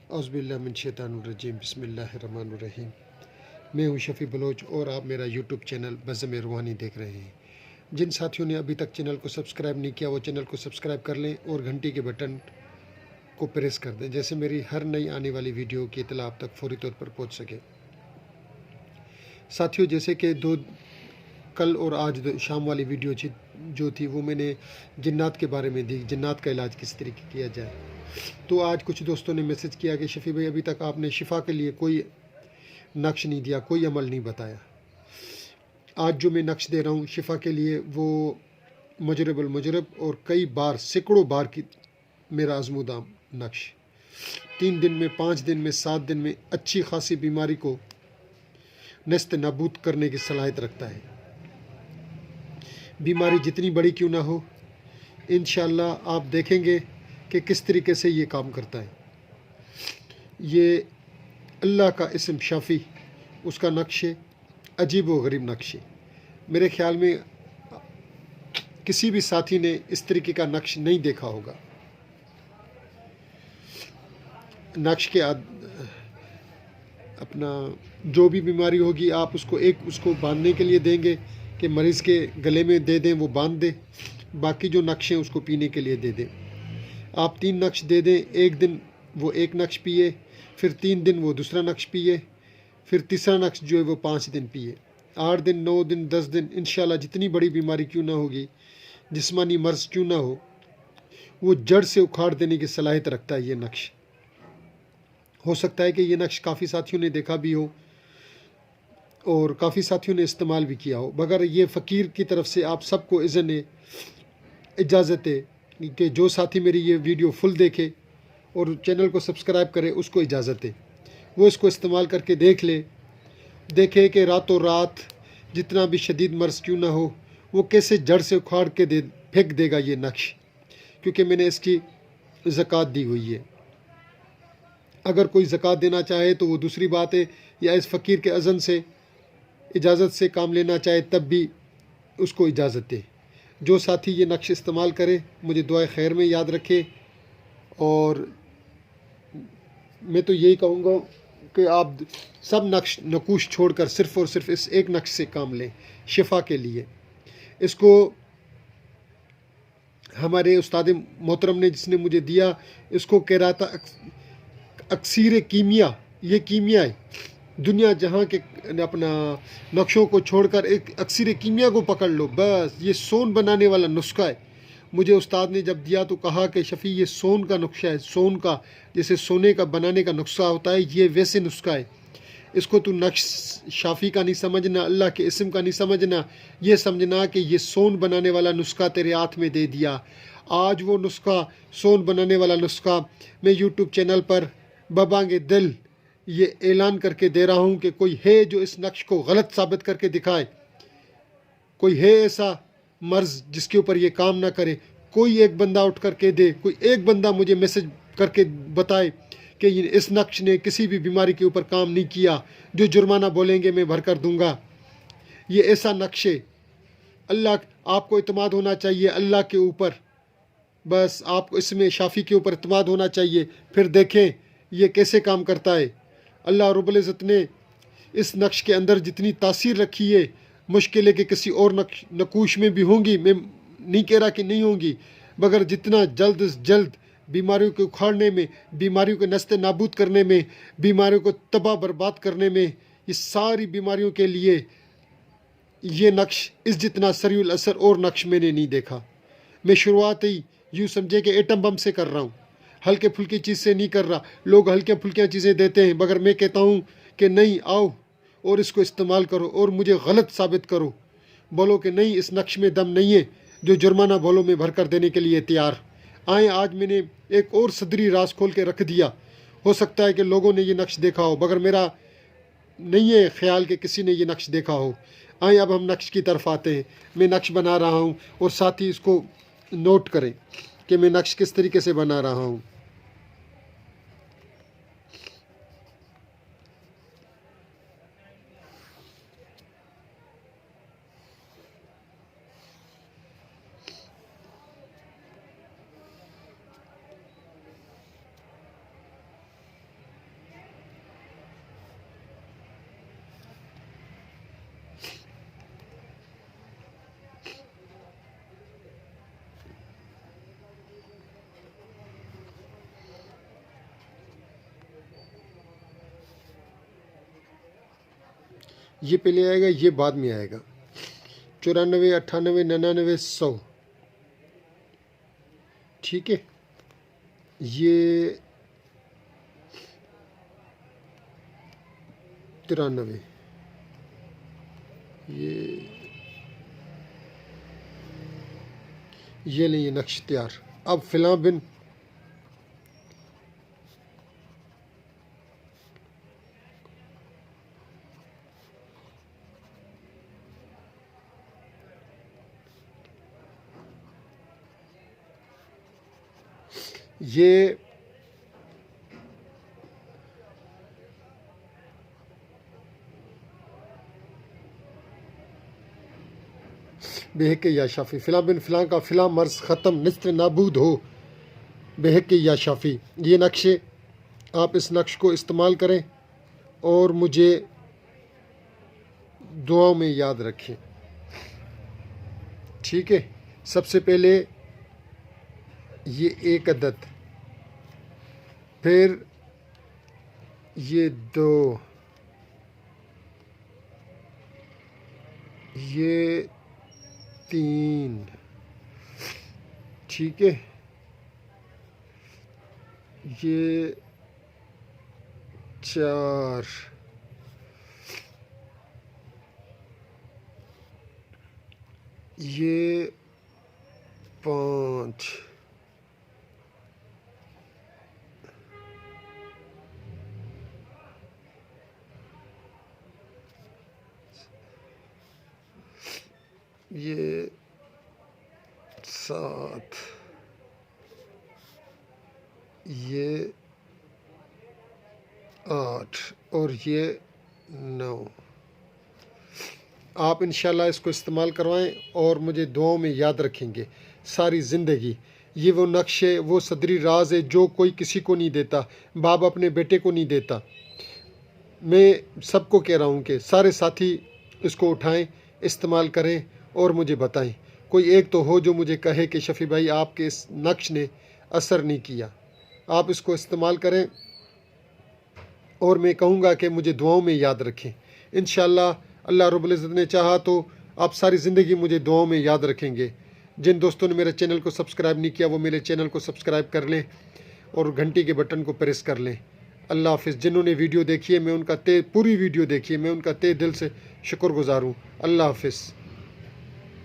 औज़ुबिल्लाहि मिन शैतानिर्रजीम बिस्मिल्लाहिर्रहमानिर्रहीम। मैं हूं शफ़ी बलोच और आप मेरा यूट्यूब चैनल बज़्म रूहानी देख रहे हैं। जिन साथियों ने अभी तक चैनल को सब्सक्राइब नहीं किया वो चैनल को सब्सक्राइब कर लें और घंटी के बटन को प्रेस कर दें, जैसे मेरी हर नई आने वाली वीडियो की इत्तला आप तक फौरी तौर पर पहुंच सके। साथियों, जैसे कि कल और आज शाम वाली वीडियो जो थी वो मैंने जिन्नात के बारे में दी, जिन्नात का इलाज किस तरीके किया जाए। तो आज कुछ दोस्तों ने मैसेज किया कि शफ़ी भाई अभी तक आपने शिफा के लिए कोई नक्श नहीं दिया, कोई अमल नहीं बताया। आज जो मैं नक्श दे रहा हूँ शिफा के लिए वो मुजरबुल मुजरब और कई बार सैकड़ों बार की मेरा आजमूदा नक्श 3 दिन में, 5 दिन में, 7 दिन में अच्छी खासी बीमारी को नस्त नाबूद करने की सलाहियत रखता है। बीमारी जितनी बड़ी क्यों ना हो, इंशाअल्लाह आप देखेंगे कि किस तरीके से ये काम करता है। ये अल्लाह का इस्म शाफ़ी, उसका नक्श है, अजीब व गरीब नक्श है। मेरे ख्याल में किसी भी साथी ने इस तरीके का नक्श नहीं देखा होगा। नक्श के अपना जो भी बीमारी होगी आप उसको बांधने के लिए देंगे कि मरीज़ के गले में दे दें, वो बांध दे। बाकी जो नक्श हैं उसको पीने के लिए दे दें। आप 3 नक्श दे दें, एक दिन वो एक नक्श पिए, फिर 3 दिन वो दूसरा नक्श पिए, फिर तीसरा नक्श जो है वो 5 दिन पिए। 8 दिन, 9 दिन, 10 दिन, इंशाल्लाह जितनी बड़ी बीमारी क्यों ना होगी, जिस्मानी मर्ज क्यों ना वो जड़ से उखाड़ देने की सलाहियत रखता है ये नक्श। हो सकता है कि ये नक्श काफ़ी साथियों ने देखा भी हो और काफ़ी साथियों ने इस्तेमाल भी किया हो, मगर ये फ़कीर की तरफ से आप सबको इज़्न है, इजाज़त है कि जो साथी मेरी ये वीडियो फुल देखे और चैनल को सब्सक्राइब करे उसको इजाज़त है वो इसको इस्तेमाल करके देखे कि रातों रात जितना भी शदीद मर्ज़ क्यों ना हो वो कैसे जड़ से उखाड़ के फेंक देगा ये नक्श, क्योंकि मैंने इसकी ज़कात दी हुई है। अगर कोई ज़कात देना चाहे तो वो दूसरी बात है, या इस फ़कीर के अज़न से इजाज़त से काम लेना चाहे तब भी उसको इजाज़त है। जो साथी ये नक्श इस्तेमाल करे मुझे दुआ खैर में याद रखे, और मैं तो यही कहूँगा कि आप सब नकूश छोड़कर सिर्फ़ और सिर्फ इस एक नक्श से काम लें शिफा के लिए। इसको हमारे उस्ताद मोहतरम ने जिसने मुझे दिया, इसको कह रहा था अक्सीर कीमिया, ये कीमिया है। दुनिया जहाँ के अपना नक्शों को छोड़कर एक अक्सीर कीमिया को पकड़ लो, बस ये सोन बनाने वाला नुस्खा है। मुझे उस्ताद ने जब दिया तो कहा कि शफ़ी ये सोन का नुस्खा है, सोन का, जैसे सोने का बनाने का नुस्खा होता है, ये वैसे नुस्खा है। इसको तू नक्श शाफ़ी का नहीं समझना, अल्लाह के इस्म का नहीं समझना, ये समझना कि ये सोन बनाने वाला नुस्खा तेरे हाथ में दे दिया। आज वो नुस्खा, सोन बनाने वाला नुस्खा, मैं यूट्यूब चैनल पर बबांगे दिल ये ऐलान करके दे रहा हूँ कि कोई है जो इस नक्श को गलत साबित करके दिखाए, कोई है ऐसा मर्ज़ जिसके ऊपर ये काम ना करे, कोई एक बंदा उठ कर के दे, कोई एक बंदा मुझे मैसेज करके बताए कि इस नक्श ने किसी भी बीमारी के ऊपर काम नहीं किया। जो जुर्माना बोलेंगे मैं भर कर दूँगा। ये ऐसा नक्श है। अल्लाह, आपको इत्मीनान होना चाहिए अल्लाह के ऊपर, बस आपको इसमें शाफ़ी के ऊपर इत्मीनान होना चाहिए। फिर देखें ये कैसे काम करता है। अल्लाह रब्बुल इज़्ज़त ने इस नक्श के अंदर जितनी तासीर रखी है, मुश्किल है कि किसी और नकूश में भी होंगी, मैं नहीं कह रहा कि नहीं होंगी, मगर जितना जल्द से जल्द बीमारियों को उखाड़ने में, बीमारियों को नस्ते नाबूद करने में, बीमारियों को तबाह बर्बाद करने में, ये सारी बीमारियों के लिए ये नक्श इस जितना सरीउल असर और नक्श मैंने नहीं देखा। मैं शुरुआत ही यूँ समझे कि एटम बम से कर रहा हूँ, हल्के फुल्की चीज़ से नहीं कर रहा। लोग हल्के फुल्कियाँ चीज़ें देते हैं, मगर मैं कहता हूँ कि नहीं, आओ और इसको इस्तेमाल करो और मुझे गलत साबित करो, बोलो कि नहीं इस नक्श में दम नहीं है, जो जुर्माना बोलो मैं भर कर देने के लिए तैयार। आए, आज मैंने एक और सदरी राज खोल के रख दिया। हो सकता है कि लोगों ने ये नक्श देखा हो, मगर मेरा नहीं है ख्याल कि किसी ने ये नक्श देखा हो। आए अब हम नक्श की तरफ आते हैं। मैं नक्श बना रहा हूँ और साथ ही इसको नोट करें कि मैं नक्श किस तरीके से बना रहा हूँ। ये पहले आएगा, ये बाद में आएगा। 94, 98, 99, 100। ठीक है, ये 93, ये लें, ये नक्श तैयार। अब फिला बिन ये बेहक या शाफ़ी, फ़िला बिन फ़िला का फ़िला मर्ज़ ख़त्म निस्फ़ नाबूद हो, बेहक या शाफ़ी। ये नक्शे, आप इस नक्श को इस्तेमाल करें और मुझे दुआओं में याद रखें। ठीक है, सबसे पहले ये एक अदद, फिर ये 2, ये 3, ठीक है, ये 4, ये 5, ये 7, ये 8 और ये 9। आप इंशाल्लाह इसको इस्तेमाल करवाएं और मुझे दुआओं में याद रखेंगे सारी ज़िंदगी। ये वो नक्शे, वो सदरी राज है जो कोई किसी को नहीं देता, बाप अपने बेटे को नहीं देता। मैं सबको कह रहा हूँ कि सारे साथी इसको उठाएं, इस्तेमाल करें और मुझे बताएं। कोई एक तो हो जो मुझे कहे कि शफ़ी भाई आपके इस नक्श ने असर नहीं किया। आप इसको इस्तेमाल करें और मैं कहूँगा कि मुझे दुआओं में याद रखें। इंशाअल्लाह अल्लाह रब्बुल इज़्ज़त ने चाहा तो आप सारी ज़िंदगी मुझे दुआओं में याद रखेंगे। जिन दोस्तों ने मेरे चैनल को सब्सक्राइब नहीं किया वो मेरे चैनल को सब्सक्राइब कर लें और घंटी के बटन को प्रेस कर लें। अल्लाह हाफ़िज़। जिन्होंने वीडियो देखी है, मैं उनका पूरी वीडियो देखी है, मैं उनका तहे दिल से शुक्रगुज़ार हूँ। अल्लाह हाफ़िज़।